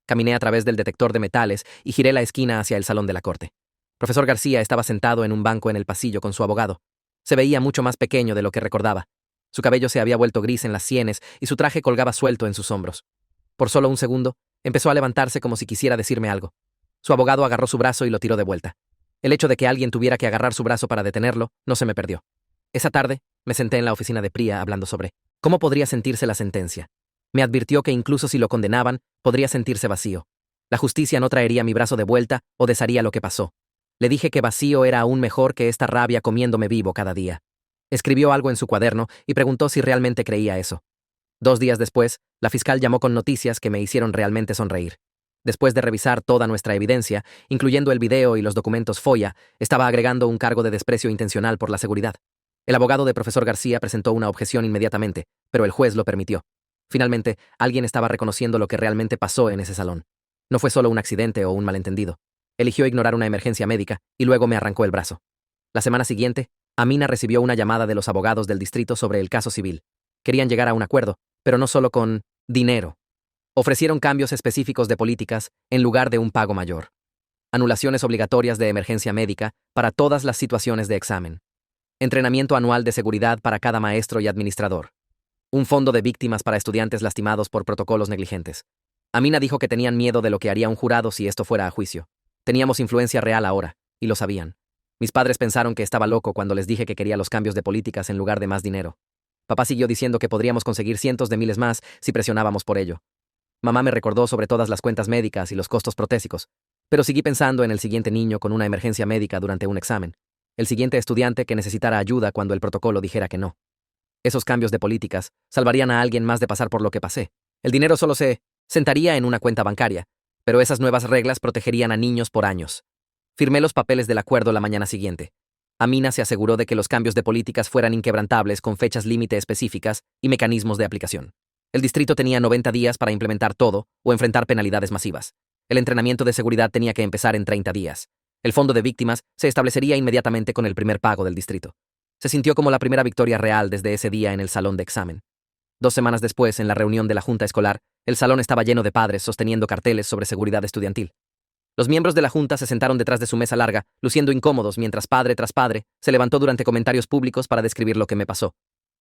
Caminé a través del detector de metales y giré la esquina hacia el salón de la corte. Profesor García estaba sentado en un banco en el pasillo con su abogado. Se veía mucho más pequeño de lo que recordaba. Su cabello se había vuelto gris en las sienes y su traje colgaba suelto en sus hombros. Por solo un segundo, empezó a levantarse como si quisiera decirme algo. Su abogado agarró su brazo y lo tiró de vuelta. El hecho de que alguien tuviera que agarrar su brazo para detenerlo no se me perdió. Esa tarde, me senté en la oficina de Priya hablando sobre cómo podría sentirse la sentencia. Me advirtió que incluso si lo condenaban, podría sentirse vacío. La justicia no traería mi brazo de vuelta o desharía lo que pasó. Le dije que vacío era aún mejor que esta rabia comiéndome vivo cada día. Escribió algo en su cuaderno y preguntó si realmente creía eso. 2 días después, la fiscal llamó con noticias que me hicieron realmente sonreír. Después de revisar toda nuestra evidencia, incluyendo el video y los documentos FOIA, estaba agregando un cargo de desprecio intencional por la seguridad. El abogado de profesor García presentó una objeción inmediatamente, pero el juez lo permitió. Finalmente, alguien estaba reconociendo lo que realmente pasó en ese salón. No fue solo un accidente o un malentendido. Eligió ignorar una emergencia médica y luego me arrancó el brazo. La semana siguiente, Amina recibió una llamada de los abogados del distrito sobre el caso civil. Querían llegar a un acuerdo, pero no solo con dinero. Ofrecieron cambios específicos de políticas en lugar de un pago mayor. Anulaciones obligatorias de emergencia médica para todas las situaciones de examen. Entrenamiento anual de seguridad para cada maestro y administrador. Un fondo de víctimas para estudiantes lastimados por protocolos negligentes. Amina dijo que tenían miedo de lo que haría un jurado si esto fuera a juicio. Teníamos influencia real ahora, y lo sabían. Mis padres pensaron que estaba loco cuando les dije que quería los cambios de políticas en lugar de más dinero. Papá siguió diciendo que podríamos conseguir cientos de miles más si presionábamos por ello. Mamá me recordó sobre todas las cuentas médicas y los costos protésicos, pero seguí pensando en el siguiente niño con una emergencia médica durante un examen, el siguiente estudiante que necesitara ayuda cuando el protocolo dijera que no. Esos cambios de políticas salvarían a alguien más de pasar por lo que pasé. El dinero solo se sentaría en una cuenta bancaria, pero esas nuevas reglas protegerían a niños por años. Firmé los papeles del acuerdo la mañana siguiente. Amina se aseguró de que los cambios de políticas fueran inquebrantables con fechas límite específicas y mecanismos de aplicación. El distrito tenía 90 días para implementar todo o enfrentar penalidades masivas. El entrenamiento de seguridad tenía que empezar en 30 días. El fondo de víctimas se establecería inmediatamente con el primer pago del distrito. Se sintió como la primera victoria real desde ese día en el salón de examen. 2 semanas después, en la reunión de la junta escolar, el salón estaba lleno de padres sosteniendo carteles sobre seguridad estudiantil. Los miembros de la junta se sentaron detrás de su mesa larga, luciendo incómodos mientras padre tras padre se levantó durante comentarios públicos para describir lo que me pasó.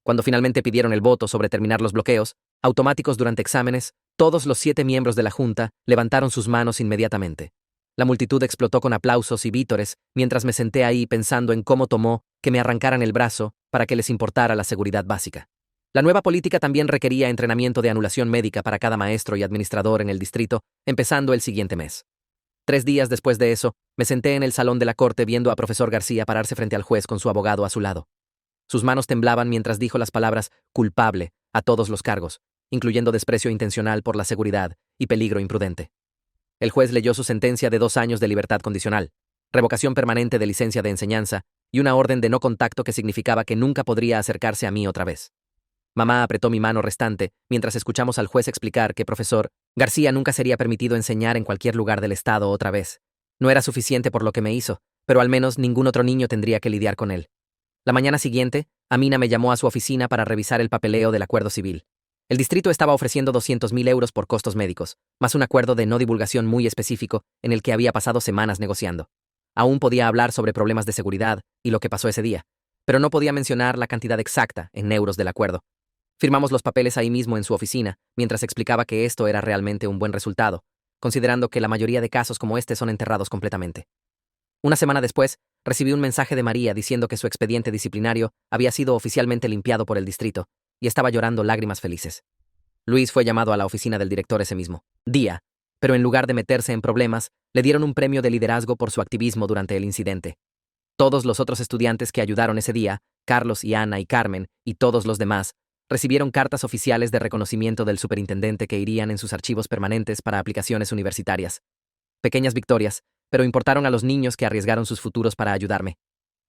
Cuando finalmente pidieron el voto sobre terminar los bloqueos automáticos durante exámenes, todos los 7 miembros de la junta levantaron sus manos inmediatamente. La multitud explotó con aplausos y vítores mientras me senté ahí pensando en cómo tomó que me arrancaran el brazo para que les importara la seguridad básica. La nueva política también requería entrenamiento de anulación médica para cada maestro y administrador en el distrito, empezando el siguiente mes. 3 días después de eso, me senté en el salón de la corte viendo a profesor García pararse frente al juez con su abogado a su lado. Sus manos temblaban mientras dijo las palabras culpable a todos los cargos, incluyendo desprecio intencional por la seguridad y peligro imprudente. El juez leyó su sentencia de 2 años de libertad condicional, revocación permanente de licencia de enseñanza y una orden de no contacto que significaba que nunca podría acercarse a mí otra vez. Mamá apretó mi mano restante mientras escuchamos al juez explicar que profesor García nunca sería permitido enseñar en cualquier lugar del estado otra vez. No era suficiente por lo que me hizo, pero al menos ningún otro niño tendría que lidiar con él. La mañana siguiente, Amina me llamó a su oficina para revisar el papeleo del acuerdo civil. El distrito estaba ofreciendo 200.000 euros por costos médicos, más un acuerdo de no divulgación muy específico en el que había pasado semanas negociando. Aún podía hablar sobre problemas de seguridad y lo que pasó ese día, pero no podía mencionar la cantidad exacta en euros del acuerdo. Firmamos los papeles ahí mismo en su oficina, mientras explicaba que esto era realmente un buen resultado, considerando que la mayoría de casos como este son enterrados completamente. Una semana después, recibí un mensaje de María diciendo que su expediente disciplinario había sido oficialmente limpiado por el distrito, y estaba llorando lágrimas felices. Luis fue llamado a la oficina del director ese mismo día, pero en lugar de meterse en problemas, le dieron un premio de liderazgo por su activismo durante el incidente. Todos los otros estudiantes que ayudaron ese día, Carlos y Ana y Carmen, y todos los demás, recibieron cartas oficiales de reconocimiento del superintendente que irían en sus archivos permanentes para aplicaciones universitarias. Pequeñas victorias, pero importaron a los niños que arriesgaron sus futuros para ayudarme.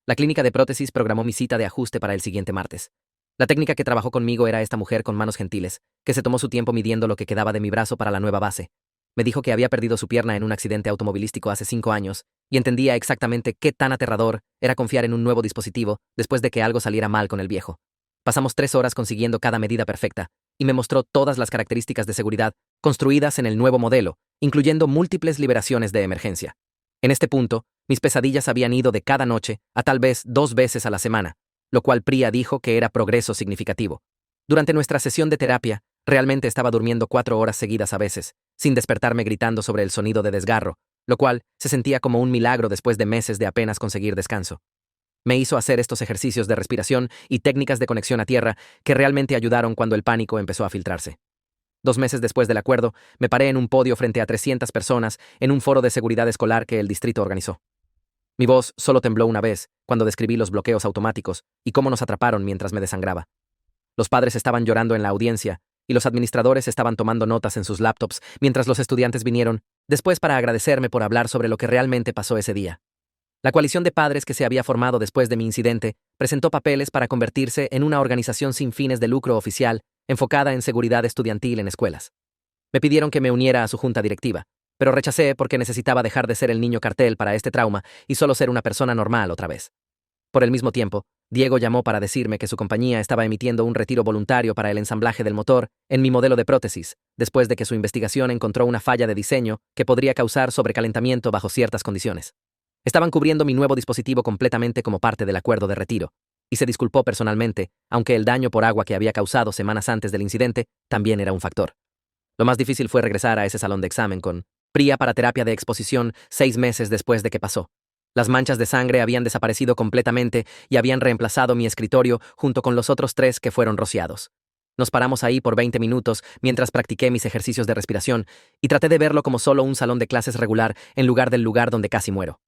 La clínica de prótesis programó mi cita de ajuste para el siguiente martes. La técnica que trabajó conmigo era esta mujer con manos gentiles, que se tomó su tiempo midiendo lo que quedaba de mi brazo para la nueva base. Me dijo que había perdido su pierna en un accidente automovilístico hace 5 años, y entendía exactamente qué tan aterrador era confiar en un nuevo dispositivo después de que algo saliera mal con el viejo. Pasamos 3 horas consiguiendo cada medida perfecta, y me mostró todas las características de seguridad construidas en el nuevo modelo, incluyendo múltiples liberaciones de emergencia. En este punto, mis pesadillas habían ido de cada noche a tal vez 2 veces a la semana, lo cual Priya dijo que era progreso significativo. Durante nuestra sesión de terapia, realmente estaba durmiendo 4 horas seguidas a veces, sin despertarme gritando sobre el sonido de desgarro, lo cual se sentía como un milagro después de meses de apenas conseguir descanso. Me hizo hacer estos ejercicios de respiración y técnicas de conexión a tierra que realmente ayudaron cuando el pánico empezó a filtrarse. 2 meses después del acuerdo, me paré en un podio frente a 300 personas en un foro de seguridad escolar que el distrito organizó. Mi voz solo tembló una vez, cuando describí los bloqueos automáticos y cómo nos atraparon mientras me desangraba. Los padres estaban llorando en la audiencia, y los administradores estaban tomando notas en sus laptops mientras los estudiantes vinieron, después para agradecerme por hablar sobre lo que realmente pasó ese día. La coalición de padres que se había formado después de mi incidente presentó papeles para convertirse en una organización sin fines de lucro oficial enfocada en seguridad estudiantil en escuelas. Me pidieron que me uniera a su junta directiva, pero rechacé porque necesitaba dejar de ser el niño cartel para este trauma y solo ser una persona normal otra vez. Por el mismo tiempo, Diego llamó para decirme que su compañía estaba emitiendo un retiro voluntario para el ensamblaje del motor en mi modelo de prótesis, después de que su investigación encontró una falla de diseño que podría causar sobrecalentamiento bajo ciertas condiciones. Estaban cubriendo mi nuevo dispositivo completamente como parte del acuerdo de retiro, y se disculpó personalmente, aunque el daño por agua que había causado semanas antes del incidente también era un factor. Lo más difícil fue regresar a ese salón de examen con Priya para terapia de exposición 6 meses después de que pasó. Las manchas de sangre habían desaparecido completamente y habían reemplazado mi escritorio junto con los otros 3 que fueron rociados. Nos paramos ahí por 20 minutos mientras practiqué mis ejercicios de respiración y traté de verlo como solo un salón de clases regular en lugar del lugar donde casi muero.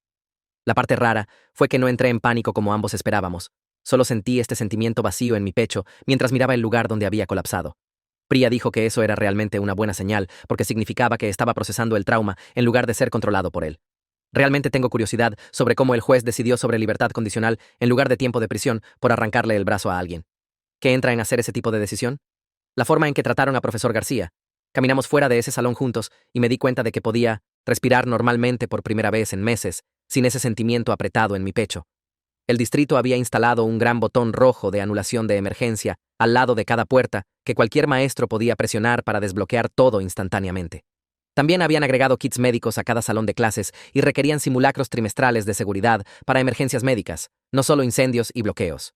La parte rara fue que no entré en pánico como ambos esperábamos. Solo sentí este sentimiento vacío en mi pecho mientras miraba el lugar donde había colapsado. Priya dijo que eso era realmente una buena señal porque significaba que estaba procesando el trauma en lugar de ser controlado por él. Realmente tengo curiosidad sobre cómo el juez decidió sobre libertad condicional en lugar de tiempo de prisión por arrancarle el brazo a alguien. ¿Qué entra en hacer ese tipo de decisión? La forma en que trataron a profesor García. Caminamos fuera de ese salón juntos y me di cuenta de que podía respirar normalmente por primera vez en meses, sin ese sentimiento apretado en mi pecho. El distrito había instalado un gran botón rojo de anulación de emergencia al lado de cada puerta que cualquier maestro podía presionar para desbloquear todo instantáneamente. También habían agregado kits médicos a cada salón de clases y requerían simulacros trimestrales de seguridad para emergencias médicas, no solo incendios y bloqueos.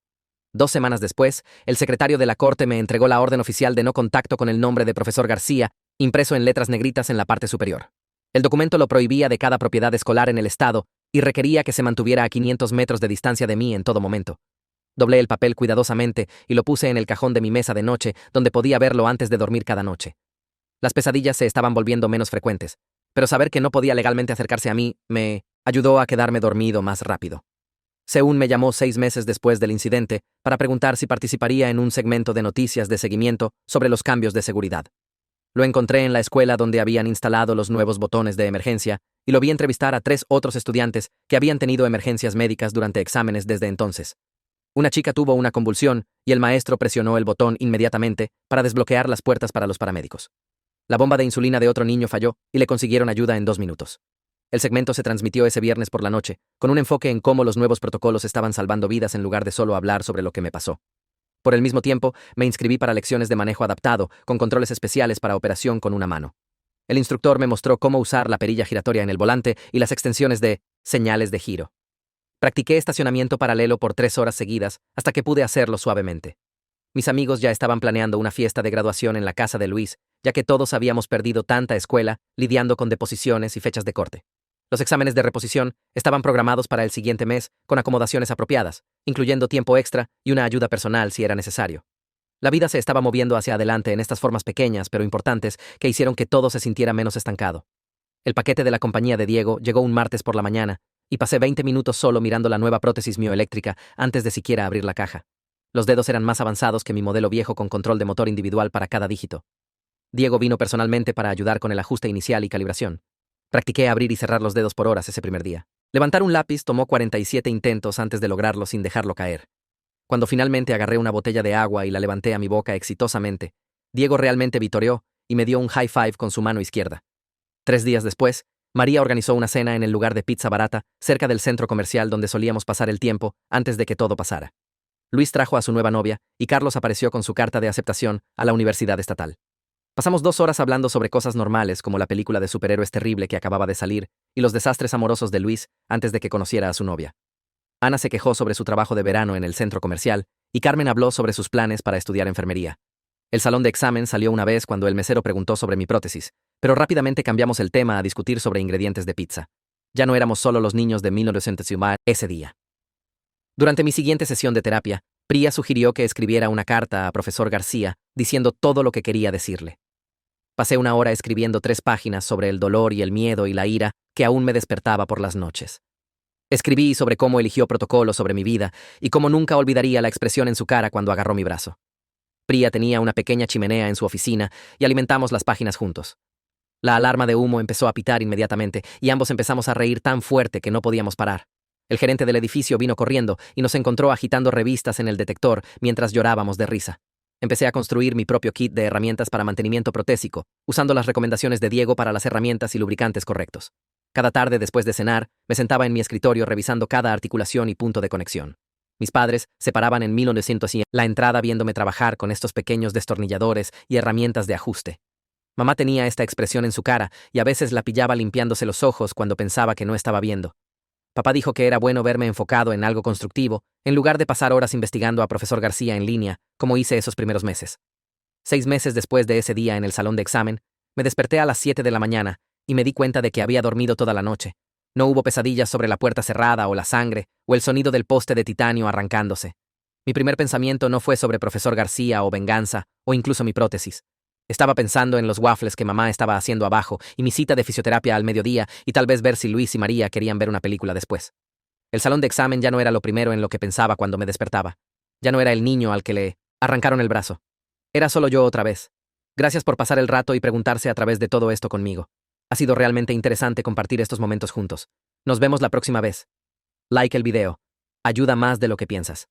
2 semanas después, el secretario de la corte me entregó la orden oficial de no contacto con el nombre de profesor García, impreso en letras negritas en la parte superior. El documento lo prohibía de cada propiedad escolar en el estado y requería que se mantuviera a 500 metros de distancia de mí en todo momento. Doblé el papel cuidadosamente y lo puse en el cajón de mi mesa de noche, donde podía verlo antes de dormir cada noche. Las pesadillas se estaban volviendo menos frecuentes, pero saber que no podía legalmente acercarse a mí me ayudó a quedarme dormido más rápido. Seún me llamó 6 meses después del incidente para preguntar si participaría en un segmento de noticias de seguimiento sobre los cambios de seguridad. Lo encontré en la escuela donde habían instalado los nuevos botones de emergencia y lo vi entrevistar a 3 otros estudiantes que habían tenido emergencias médicas durante exámenes desde entonces. Una chica tuvo una convulsión y el maestro presionó el botón inmediatamente para desbloquear las puertas para los paramédicos. La bomba de insulina de otro niño falló y le consiguieron ayuda en 2 minutos. El segmento se transmitió ese viernes por la noche, con un enfoque en cómo los nuevos protocolos estaban salvando vidas en lugar de solo hablar sobre lo que me pasó. Por el mismo tiempo, me inscribí para lecciones de manejo adaptado, con controles especiales para operación con una mano. El instructor me mostró cómo usar la perilla giratoria en el volante y las extensiones de señales de giro. Practiqué estacionamiento paralelo por 3 horas seguidas hasta que pude hacerlo suavemente. Mis amigos ya estaban planeando una fiesta de graduación en la casa de Luis, ya que todos habíamos perdido tanta escuela lidiando con deposiciones y fechas de corte. Los exámenes de reposición estaban programados para el siguiente mes con acomodaciones apropiadas, incluyendo tiempo extra y una ayuda personal si era necesario. La vida se estaba moviendo hacia adelante en estas formas pequeñas pero importantes que hicieron que todo se sintiera menos estancado. El paquete de la compañía de Diego llegó un martes por la mañana y pasé 20 minutos solo mirando la nueva prótesis mioeléctrica antes de siquiera abrir la caja. Los dedos eran más avanzados que mi modelo viejo con control de motor individual para cada dígito. Diego vino personalmente para ayudar con el ajuste inicial y calibración. Practiqué abrir y cerrar los dedos por horas ese primer día. Levantar un lápiz tomó 47 intentos antes de lograrlo sin dejarlo caer. Cuando finalmente agarré una botella de agua y la levanté a mi boca exitosamente, Diego realmente vitoreó y me dio un high five con su mano izquierda. 3 días después, María organizó una cena en el lugar de pizza barata, cerca del centro comercial donde solíamos pasar el tiempo antes de que todo pasara. Luis trajo a su nueva novia y Carlos apareció con su carta de aceptación a la Universidad Estatal. Pasamos 2 horas hablando sobre cosas normales como la película de superhéroes terrible que acababa de salir y los desastres amorosos de Luis antes de que conociera a su novia. Ana se quejó sobre su trabajo de verano en el centro comercial y Carmen habló sobre sus planes para estudiar enfermería. El salón de examen salió una vez cuando el mesero preguntó sobre mi prótesis, pero rápidamente cambiamos el tema a discutir sobre ingredientes de pizza. Ya no éramos solo los niños de 1900 ese día. Durante mi siguiente sesión de terapia, Priya sugirió que escribiera una carta a profesor García diciendo todo lo que quería decirle. Pasé 1 hora escribiendo 3 páginas sobre el dolor y el miedo y la ira que aún me despertaba por las noches. Escribí sobre cómo eligió protocolo sobre mi vida y cómo nunca olvidaría la expresión en su cara cuando agarró mi brazo. Priya tenía una pequeña chimenea en su oficina y alimentamos las páginas juntos. La alarma de humo empezó a pitar inmediatamente y ambos empezamos a reír tan fuerte que no podíamos parar. El gerente del edificio vino corriendo y nos encontró agitando revistas en el detector mientras llorábamos de risa. Empecé a construir mi propio kit de herramientas para mantenimiento protésico, usando las recomendaciones de Diego para las herramientas y lubricantes correctos. Cada tarde después de cenar, me sentaba en mi escritorio revisando cada articulación y punto de conexión. Mis padres se paraban en 1900 y en la entrada viéndome trabajar con estos pequeños destornilladores y herramientas de ajuste. Mamá tenía esta expresión en su cara y a veces la pillaba limpiándose los ojos cuando pensaba que no estaba viendo. Papá dijo que era bueno verme enfocado en algo constructivo, en lugar de pasar horas investigando a profesor García en línea, como hice esos primeros meses. 6 meses después de ese día en el salón de examen, me desperté a las 7 de la mañana y me di cuenta de que había dormido toda la noche. No hubo pesadillas sobre la puerta cerrada o la sangre, o el sonido del poste de titanio arrancándose. Mi primer pensamiento no fue sobre profesor García o venganza, o incluso mi prótesis. Estaba pensando en los waffles que mamá estaba haciendo abajo y mi cita de fisioterapia al mediodía y tal vez ver si Luis y María querían ver una película después. El salón de examen ya no era lo primero en lo que pensaba cuando me despertaba. Ya no era el niño al que le arrancaron el brazo. Era solo yo otra vez. Gracias por pasar el rato y preguntarse a través de todo esto conmigo. Ha sido realmente interesante compartir estos momentos juntos. Nos vemos la próxima vez. Like el video. Ayuda más de lo que piensas.